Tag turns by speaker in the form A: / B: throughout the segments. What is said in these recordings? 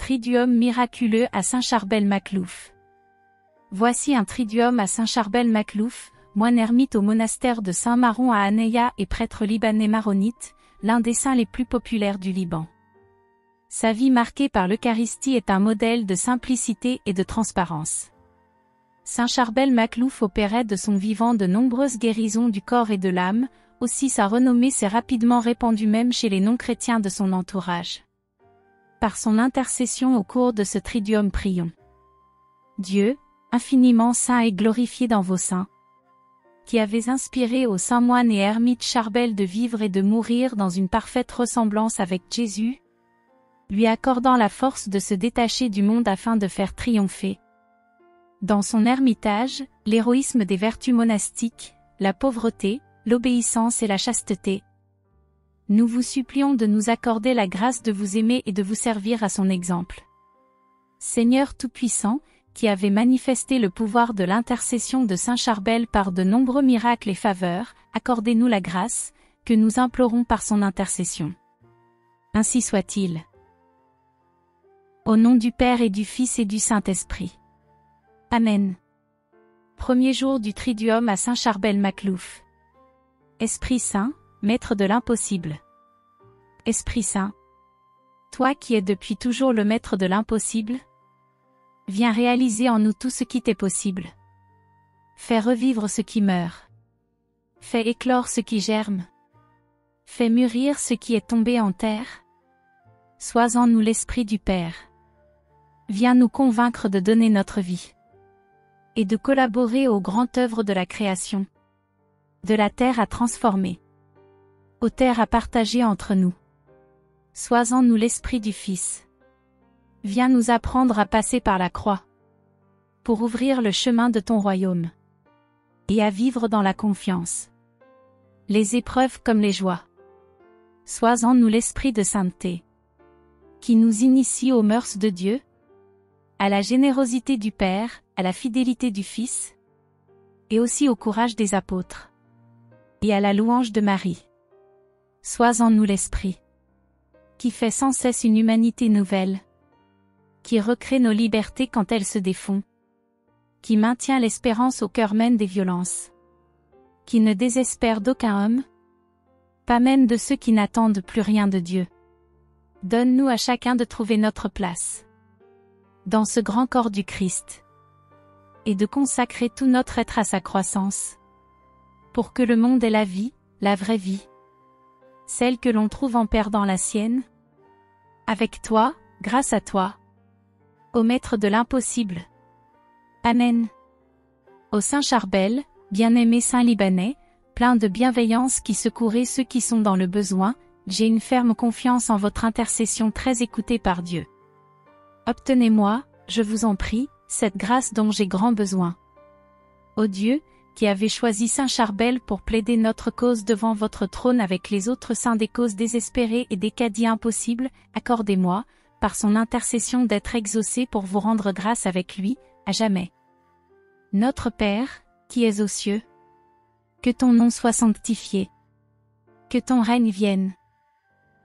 A: Triduum miraculeux à Saint-Charbel-Maclouf. Voici un triduum à Saint-Charbel-Maclouf, moine ermite au monastère de Saint-Maron à Aneya et prêtre libanais maronite, l'un des saints les plus populaires du Liban. Sa vie marquée par l'Eucharistie est un modèle de simplicité et de transparence. Saint-Charbel-Maclouf opérait de son vivant de nombreuses guérisons du corps et de l'âme, aussi sa renommée s'est rapidement répandue même chez les non-chrétiens de son entourage. Par son intercession au cours de ce triduum prions. Dieu, infiniment saint et glorifié dans vos saints, qui avez inspiré aux saints moines et ermites Charbel de vivre et de mourir dans une parfaite ressemblance avec Jésus, lui accordant la force de se détacher du monde afin de faire triompher, dans son ermitage, l'héroïsme des vertus monastiques, la pauvreté, l'obéissance et la chasteté. Nous vous supplions de nous accorder la grâce de vous aimer et de vous servir à son exemple. Seigneur Tout-Puissant, qui avez manifesté le pouvoir de l'intercession de Saint Charbel par de nombreux miracles et faveurs, accordez-nous la grâce, que nous implorons par son intercession. Ainsi soit-il. Au nom du Père et du Fils et du Saint-Esprit. Amen. Premier jour du Triduum à Saint-Charbel-Maclouf. Esprit Saint, Maître de l'impossible. Esprit Saint, toi qui es depuis toujours le Maître de l'impossible, viens réaliser en nous tout ce qui t'est possible. Fais revivre ce qui meurt. Fais éclore ce qui germe. Fais mûrir ce qui est tombé en terre. Sois en nous l'Esprit du Père. Viens nous convaincre de donner notre vie et de collaborer aux grandes œuvres de la création, de la terre à transformer, aux terres à partager entre nous. Sois en nous l'Esprit du Fils. Viens nous apprendre à passer par la croix, pour ouvrir le chemin de ton royaume, et à vivre dans la confiance, les épreuves comme les joies. Sois en nous l'Esprit de sainteté, qui nous initie aux mœurs de Dieu, à la générosité du Père, à la fidélité du Fils, et aussi au courage des apôtres, et à la louange de Marie. Sois en nous l'Esprit, qui fait sans cesse une humanité nouvelle, qui recrée nos libertés quand elles se défont, qui maintient l'espérance au cœur même des violences, qui ne désespère d'aucun homme, pas même de ceux qui n'attendent plus rien de Dieu. Donne-nous à chacun de trouver notre place dans ce grand corps du Christ, et de consacrer tout notre être à sa croissance, pour que le monde ait la vie, la vraie vie, celle que l'on trouve en perdant la sienne, avec toi, grâce à toi, ô Maître de l'impossible. Amen. Ô Saint Charbel, bien-aimé Saint Libanais, plein de bienveillance qui secourez ceux qui sont dans le besoin, j'ai une ferme confiance en votre intercession très écoutée par Dieu. Obtenez-moi, je vous en prie, cette grâce dont j'ai grand besoin. Ô Dieu, qui avez choisi Saint Charbel pour plaider notre cause devant votre trône avec les autres saints des causes désespérées et des caddies impossibles, accordez-moi, par son intercession d'être exaucé pour vous rendre grâce avec lui, à jamais. Notre Père, qui es aux cieux, que ton nom soit sanctifié, que ton règne vienne,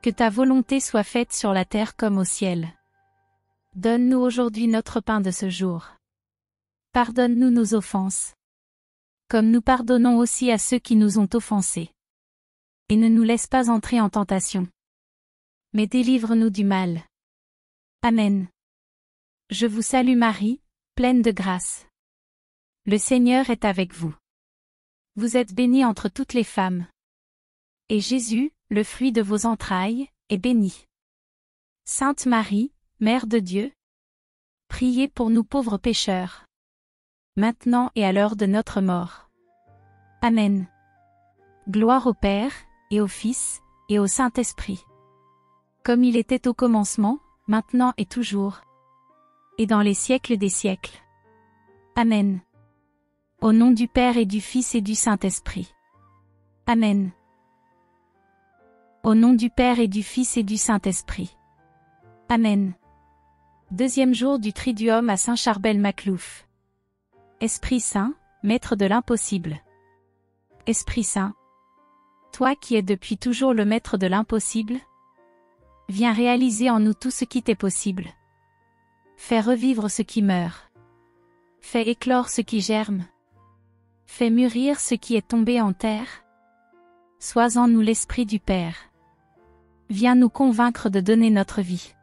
A: que ta volonté soit faite sur la terre comme au ciel. Donne-nous aujourd'hui notre pain de ce jour. Pardonne-nous nos offenses, comme nous pardonnons aussi à ceux qui nous ont offensés. Et ne nous laisse pas entrer en tentation, mais délivre-nous du mal. Amen. Je vous salue Marie, pleine de grâce. Le Seigneur est avec vous. Vous êtes bénie entre toutes les femmes. Et Jésus, le fruit de vos entrailles, est béni. Sainte Marie, Mère de Dieu, priez pour nous pauvres pécheurs, maintenant et à l'heure de notre mort. Amen. Gloire au Père, et au Fils, et au Saint-Esprit, comme il était au commencement, maintenant et toujours, et dans les siècles des siècles. Amen. Au nom du Père et du Fils et du Saint-Esprit. Amen. Au nom du Père et du Fils et du Saint-Esprit. Amen. Deuxième jour du Triduum à Saint-Charbel-Maclouf. Esprit Saint, Maître de l'impossible. Esprit Saint, toi qui es depuis toujours le Maître de l'impossible, viens réaliser en nous tout ce qui t'est possible. Fais revivre ce qui meurt. Fais éclore ce qui germe. Fais mûrir ce qui est tombé en terre. Sois en nous l'Esprit du Père. Viens nous convaincre de donner notre vie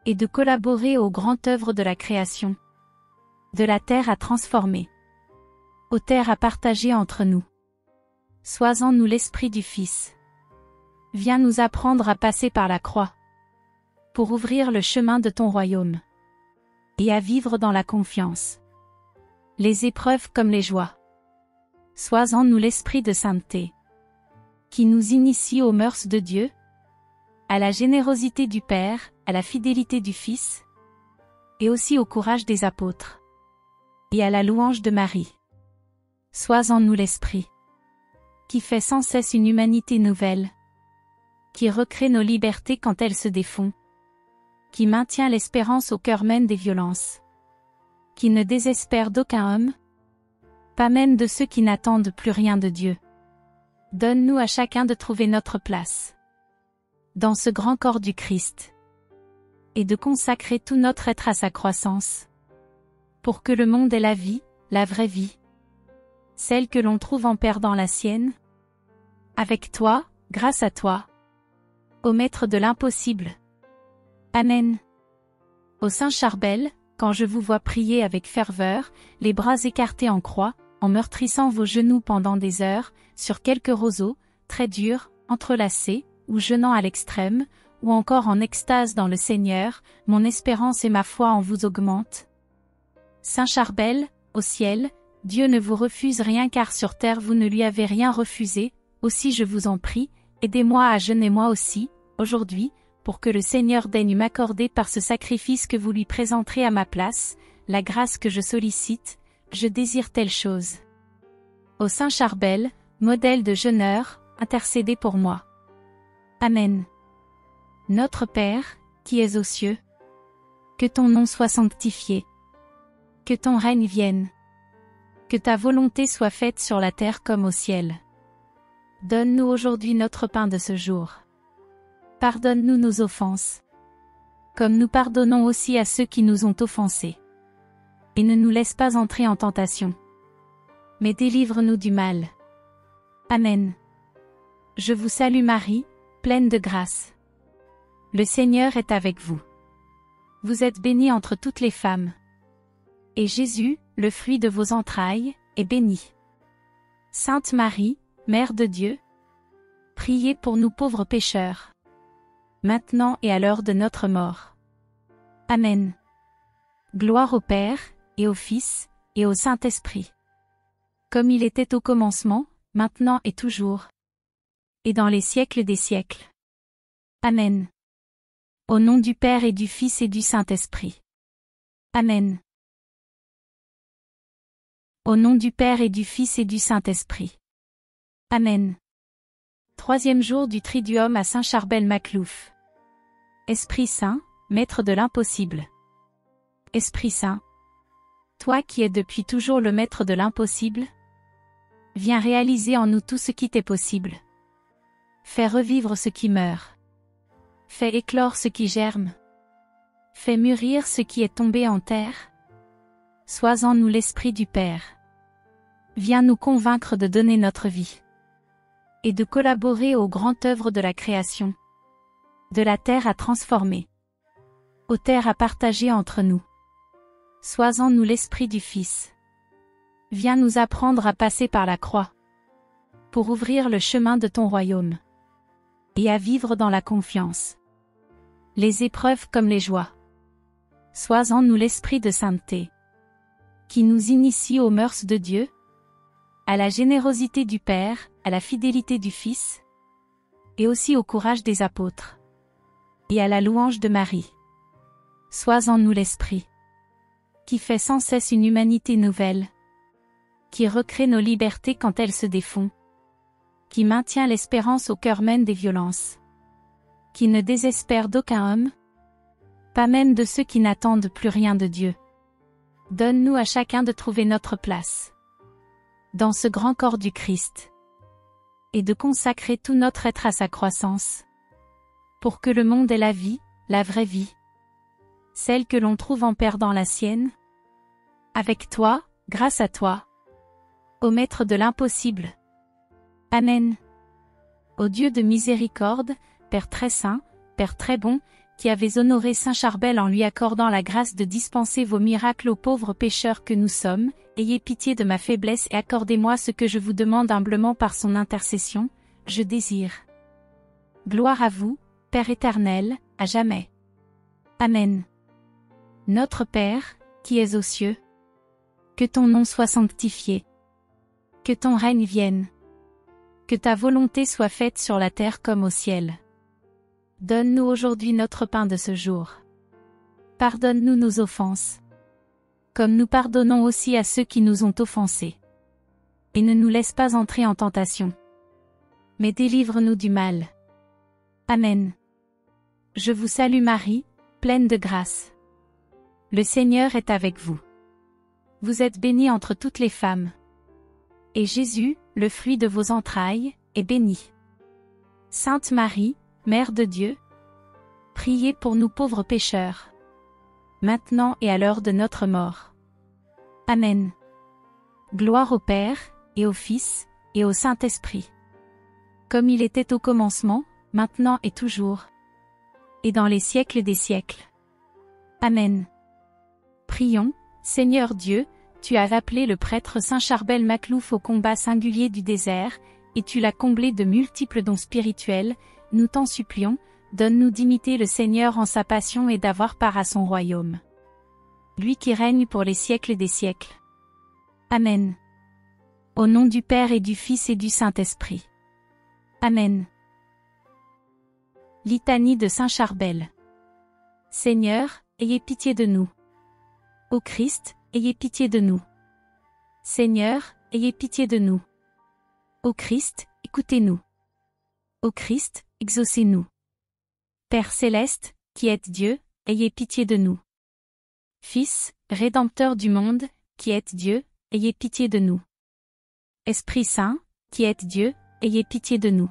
A: et de collaborer aux grandes œuvres de la création. De la terre à transformer, aux terres à partager entre nous. Sois en nous l'Esprit du Fils. Viens nous apprendre à passer par la croix, pour ouvrir le chemin de ton royaume, et à vivre dans la confiance. Les épreuves comme les joies. Sois en nous l'Esprit de sainteté, qui nous initie aux mœurs de Dieu, à la générosité du Père, à la fidélité du Fils, et aussi au courage des apôtres, et à la louange de Marie. Sois en nous l'Esprit, qui fait sans cesse une humanité nouvelle, qui recrée nos libertés quand elles se défont, qui maintient l'espérance au cœur même des violences, qui ne désespère d'aucun homme, pas même de ceux qui n'attendent plus rien de Dieu. Donne-nous à chacun de trouver notre place dans ce grand corps du Christ, et de consacrer tout notre être à sa croissance, pour que le monde ait la vie, la vraie vie, celle que l'on trouve en perdant la sienne. Avec toi, grâce à toi, ô Maître de l'impossible. Amen. Ô Saint Charbel, quand je vous vois prier avec ferveur, les bras écartés en croix, en meurtrissant vos genoux pendant des heures, sur quelques roseaux, très durs, entrelacés, ou jeûnant à l'extrême, ou encore en extase dans le Seigneur, mon espérance et ma foi en vous augmentent. Saint Charbel, au ciel, Dieu ne vous refuse rien car sur terre vous ne lui avez rien refusé, aussi je vous en prie, aidez-moi à jeûner moi aussi, aujourd'hui, pour que le Seigneur daigne m'accorder par ce sacrifice que vous lui présenterez à ma place, la grâce que je sollicite, je désire telle chose. Ô Saint Charbel, modèle de jeûneur, intercédez pour moi. Amen. Notre Père, qui es aux cieux, que ton nom soit sanctifié. Que ton règne vienne. Que ta volonté soit faite sur la terre comme au ciel. Donne-nous aujourd'hui notre pain de ce jour. Pardonne-nous nos offenses, comme nous pardonnons aussi à ceux qui nous ont offensés. Et ne nous laisse pas entrer en tentation, mais délivre-nous du mal. Amen. Je vous salue Marie, pleine de grâce. Le Seigneur est avec vous. Vous êtes bénie entre toutes les femmes. Et Jésus, le fruit de vos entrailles, est béni. Sainte Marie, Mère de Dieu, priez pour nous pauvres pécheurs, maintenant et à l'heure de notre mort. Amen. Gloire au Père, et au Fils, et au Saint-Esprit. Comme il était au commencement, maintenant et toujours, et dans les siècles des siècles. Amen. Au nom du Père et du Fils et du Saint-Esprit. Amen. Au nom du Père et du Fils et du Saint-Esprit. Amen. Troisième jour du Triduum à Saint Charbel Maclouf. Esprit Saint, Maître de l'impossible. Esprit Saint, toi qui es depuis toujours le Maître de l'impossible, viens réaliser en nous tout ce qui t'est possible. Fais revivre ce qui meurt. Fais éclore ce qui germe. Fais mûrir ce qui est tombé en terre. Sois en nous l'Esprit du Père. Viens nous convaincre de donner notre vie et de collaborer aux grandes œuvres de la création. De la terre à transformer, aux terres à partager entre nous. Sois en nous l'Esprit du Fils. Viens nous apprendre à passer par la croix, pour ouvrir le chemin de ton royaume, et à vivre dans la confiance. Les épreuves comme les joies. Sois en nous l'Esprit de sainteté, qui nous initie aux mœurs de Dieu, à la générosité du Père, à la fidélité du Fils, et aussi au courage des apôtres, et à la louange de Marie. Sois en nous l'Esprit, qui fait sans cesse une humanité nouvelle, qui recrée nos libertés quand elles se défont, qui maintient l'espérance au cœur même des violences, qui ne désespère d'aucun homme, pas même de ceux qui n'attendent plus rien de Dieu. Donne-nous à chacun de trouver notre place dans ce grand corps du Christ, et de consacrer tout notre être à sa croissance, pour que le monde ait la vie, la vraie vie, celle que l'on trouve en perdant la sienne? Avec toi, grâce à toi. Ô Maître de l'impossible. Amen. Ô Dieu de miséricorde, Père très saint, Père très bon, qui avez honoré saint Charbel en lui accordant la grâce de dispenser vos miracles aux pauvres pécheurs que nous sommes, ayez pitié de ma faiblesse et accordez-moi ce que je vous demande humblement par son intercession, je désire. Gloire à vous, Père éternel, à jamais. Amen. Notre Père, qui es aux cieux, que ton nom soit sanctifié. Que ton règne vienne. Que ta volonté soit faite sur la terre comme au ciel. Donne-nous aujourd'hui notre pain de ce jour. Pardonne-nous nos offenses. Comme nous pardonnons aussi à ceux qui nous ont offensés. Et ne nous laisse pas entrer en tentation. Mais délivre-nous du mal. Amen. Je vous salue Marie, pleine de grâce. Le Seigneur est avec vous. Vous êtes bénie entre toutes les femmes. Et Jésus, le fruit de vos entrailles, est béni. Sainte Marie, Mère de Dieu, priez pour nous pauvres pécheurs, maintenant et à l'heure de notre mort. Amen. Gloire au Père, et au Fils, et au Saint-Esprit. Comme il était au commencement, maintenant et toujours. Et dans les siècles des siècles. Amen. Prions, Seigneur Dieu, tu as appelé le prêtre Saint Charbel Maclouf au combat singulier du désert, et tu l'as comblé de multiples dons spirituels, nous t'en supplions, donne-nous d'imiter le Seigneur en sa passion et d'avoir part à son royaume. Lui qui règne pour les siècles des siècles. Amen. Au nom du Père et du Fils et du Saint-Esprit. Amen. Litanie de Saint Charbel. Seigneur, ayez pitié de nous. Ô Christ, ayez pitié de nous. Seigneur, ayez pitié de nous. Ô Christ, écoutez-nous. Ô Christ, exaucez-nous. Père céleste, qui êtes Dieu, ayez pitié de nous. Fils, Rédempteur du monde, qui êtes Dieu, ayez pitié de nous. Esprit Saint, qui êtes Dieu, ayez pitié de nous.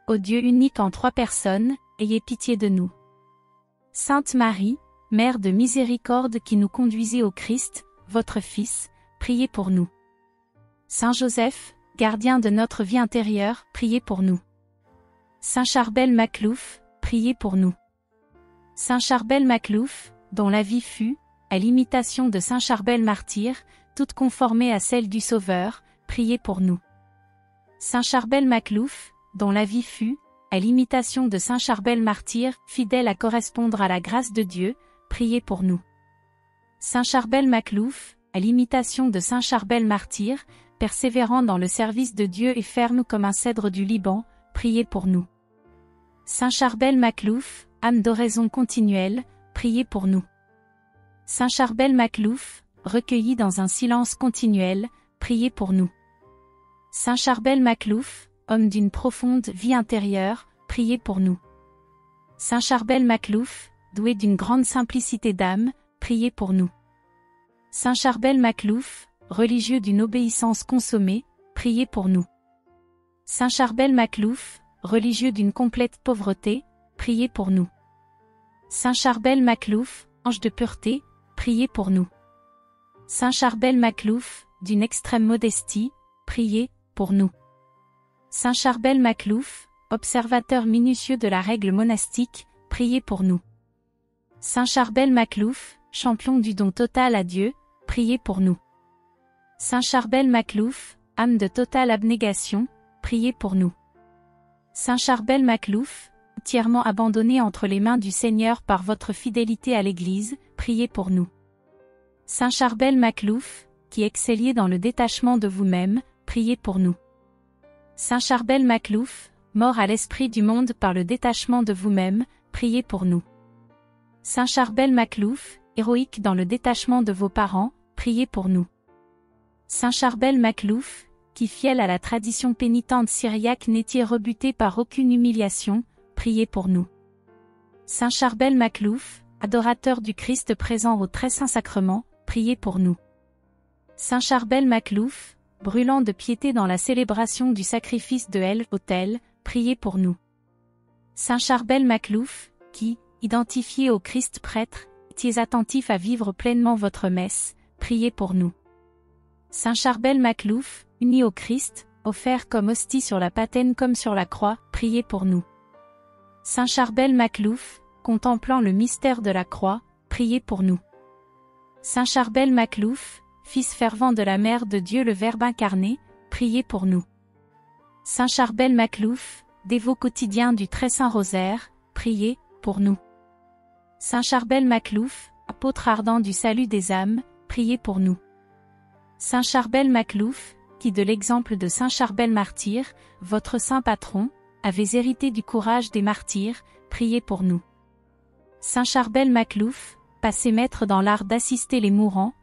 A: Ô Dieu unique en trois personnes, ayez pitié de nous. Sainte Marie, Mère de miséricorde qui nous conduisez au Christ, votre Fils, priez pour nous. Saint Joseph, gardien de notre vie intérieure, priez pour nous. Saint Charbel Maclouf, priez pour nous. Saint Charbel Maclouf, dont la vie fut, à l'imitation de Saint Charbel martyr, toute conformée à celle du Sauveur, priez pour nous. Saint Charbel Maclouf, dont la vie fut, à l'imitation de Saint Charbel martyr, fidèle à correspondre à la grâce de Dieu, priez pour nous. Saint Charbel Maclouf, à l'imitation de Saint Charbel martyr, persévérant dans le service de Dieu et ferme comme un cèdre du Liban, priez pour nous. Saint Charbel Maclouf, âme d'oraison continuelle, priez pour nous. Saint Charbel Maclouf, recueilli dans un silence continuel, priez pour nous. Saint Charbel Maclouf, homme d'une profonde vie intérieure, priez pour nous. Saint Charbel Maclouf, doué d'une grande simplicité d'âme, priez pour nous. Saint Charbel Maclouf, religieux d'une obéissance consommée, priez pour nous. Saint Charbel Maclouf, religieux d'une complète pauvreté, priez pour nous. Saint Charbel Maclouf, ange de pureté, priez pour nous. Saint Charbel Maclouf, d'une extrême modestie, priez pour nous. Saint Charbel Maclouf, observateur minutieux de la règle monastique, priez pour nous. Saint Charbel Maclouf, champion du don total à Dieu, priez pour nous. Saint Charbel Maclouf, âme de totale abnégation, priez pour nous. Saint Charbel Maclouf, entièrement abandonné entre les mains du Seigneur par votre fidélité à l'Église, priez pour nous. Saint Charbel Maclouf, qui excelliez dans le détachement de vous-même, priez pour nous. Saint Charbel Maclouf, mort à l'esprit du monde par le détachement de vous-même, priez pour nous. Saint Charbel Maclouf, héroïque dans le détachement de vos parents, priez pour nous. Saint Charbel Maclouf, qui fidèle à la tradition pénitente syriaque n'étiez rebuté par aucune humiliation, priez pour nous. Saint Charbel Maclouf, adorateur du Christ présent au très saint sacrement, priez pour nous. Saint Charbel Maclouf, brûlant de piété dans la célébration du sacrifice de l'autel, priez pour nous. Saint Charbel Maclouf, qui, identifié au Christ prêtre, étiez attentif à vivre pleinement votre messe, priez pour nous. Saint Charbel Maclouf, uni au Christ, offert comme hostie sur la patène comme sur la croix, priez pour nous. Saint Charbel Maclouf, contemplant le mystère de la croix, priez pour nous. Saint Charbel Maclouf, fils fervent de la Mère de Dieu le Verbe incarné, priez pour nous. Saint Charbel Maclouf, dévot quotidien du Très Saint Rosaire, priez pour nous. Saint Charbel Maclouf, apôtre ardent du salut des âmes, priez pour nous. Saint Charbel Maclouf, qui de l'exemple de Saint Charbel martyr, votre saint patron, avez hérité du courage des martyrs, priez pour nous. Saint Charbel Maclouf, passé maître dans l'art d'assister les mourants,